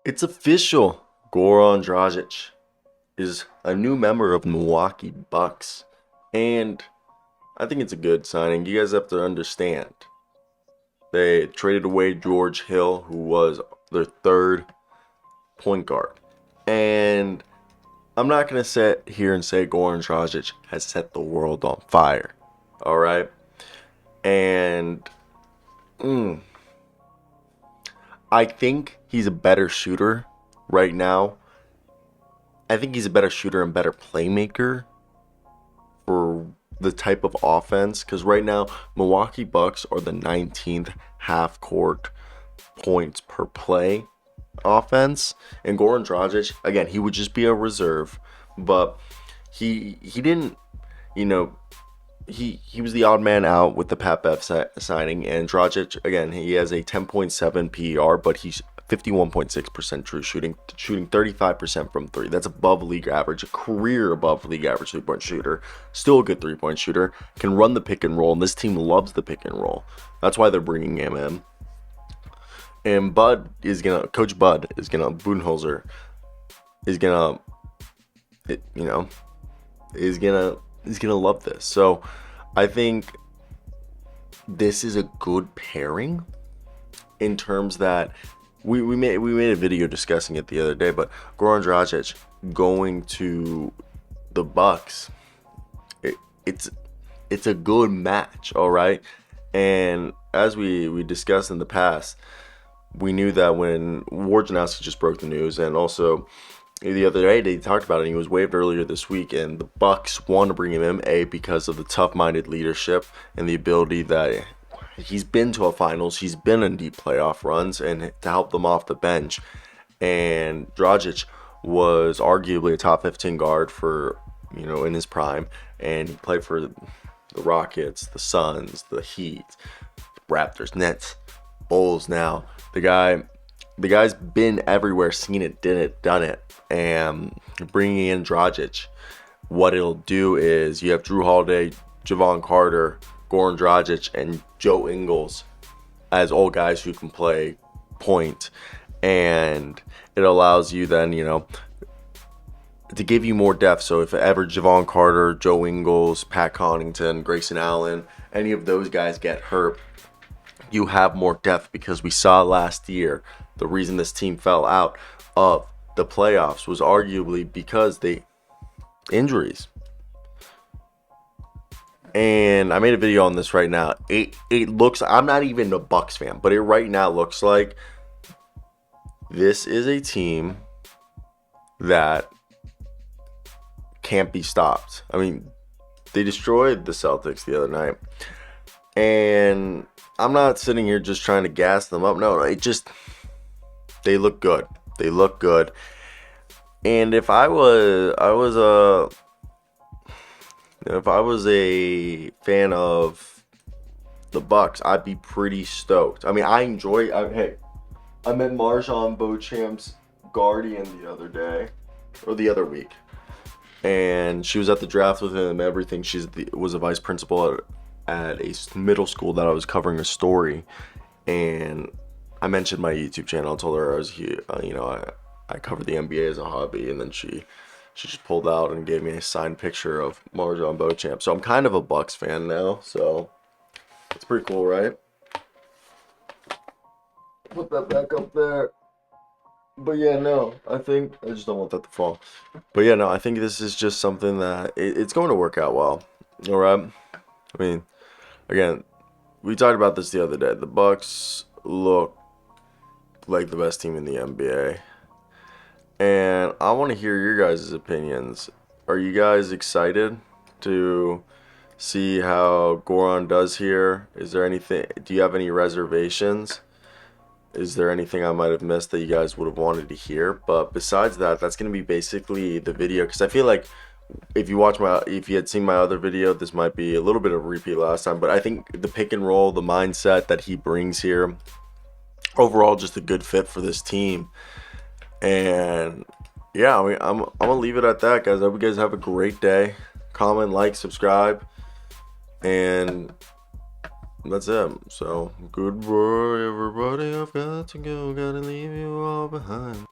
It's official. Goran Dragic is a new member of the Milwaukee Bucks. And I think it's a good signing. You guys have to understand. They traded away George Hill, who was their third point guard. And I'm not going to sit here and say Goran Dragic has set the world on fire. All right? And I think he's a better shooter right now. I think he's a better shooter and better playmaker for the type of offense. Because right now, Milwaukee Bucks are the 19th half-court points per play offense. And Goran Dragic, again, he would just be a reserve. But he didn't, you know, he was the odd man out with the Pat Bev signing. And Dragic, again, he has a 10.7 PER, but he's 51.6% true shooting 35% from three. That's above league average, a career above league average 3-point shooter. Still a good 3-point shooter. Can run the pick and roll, and this team loves the pick and roll. That's why they're bringing him in. And Coach Bud is gonna, Budenholzer is gonna, is gonna love this. So I think this is a good pairing in terms that we made a video discussing it the other day, but Goran Dragic going to the Bucks, it's a good match, all right. And as we discussed in the past, we knew that when Wojnarowski just broke the news, and also the other day they talked about it, and he was waived earlier this week, and the Bucks want to bring him in, because of the tough-minded leadership and the ability that he's been to a finals, he's been in deep playoff runs, and to help them off the bench. And Dragic was arguably a top 15 guard for, in his prime, and he played for the Rockets, the Suns, the Heat, Raptors, Nets, Bulls. Now the guy's been everywhere, seen it, did it, done it. And bringing in Dragic, what it'll do is you have Drew Holiday, Javon Carter, Goran Dragic, and Joe Ingles as all guys who can play point. And it allows you then, to give you more depth. So if ever Javon Carter, Joe Ingles, Pat Connaughton, Grayson Allen, any of those guys get hurt, you have more depth, because we saw last year the reason this team fell out of the playoffs was arguably because injuries. And I made a video on this right now. It looks, I'm not even a Bucks fan, but it right now looks like this is a team that can't be stopped. I mean, they destroyed the Celtics the other night. And I'm not sitting here just trying to gas them up. No, they look good. They look good. And if I was a fan of the Bucks, I'd be pretty stoked. I mean, I met MarJon Beauchamp's guardian the other day, or the other week, and she was at the draft with him and everything. She was a vice principal at a middle school that I was covering a story, and I mentioned my YouTube channel. I told her I was here, I covered the NBA as a hobby, and then she just pulled out and gave me a signed picture of MarJon Beauchamp. So I'm kind of a Bucks fan now, so it's pretty cool, right? Put that back up there. But yeah, no, I just don't want that to fall. But yeah, no, I think this is just something that it's going to work out well. All right? I mean, again, we talked about this the other day. The Bucks look like the best team in the NBA. And I want to hear your guys' opinions. Are you guys excited to see how Goran does here? Do you have any reservations? Is there anything I might have missed that you guys would have wanted to hear? But besides that, that's going to be basically the video, because I feel like if you had seen my other video, this might be a little bit of a repeat last time. But I think the pick and roll, the mindset that he brings here, overall just a good fit for this team. And yeah, I mean, I'm gonna leave it at that, guys. I hope you guys have a great day. Comment, like, subscribe, and that's it. So goodbye, everybody. I've got to go. Gotta leave you all behind.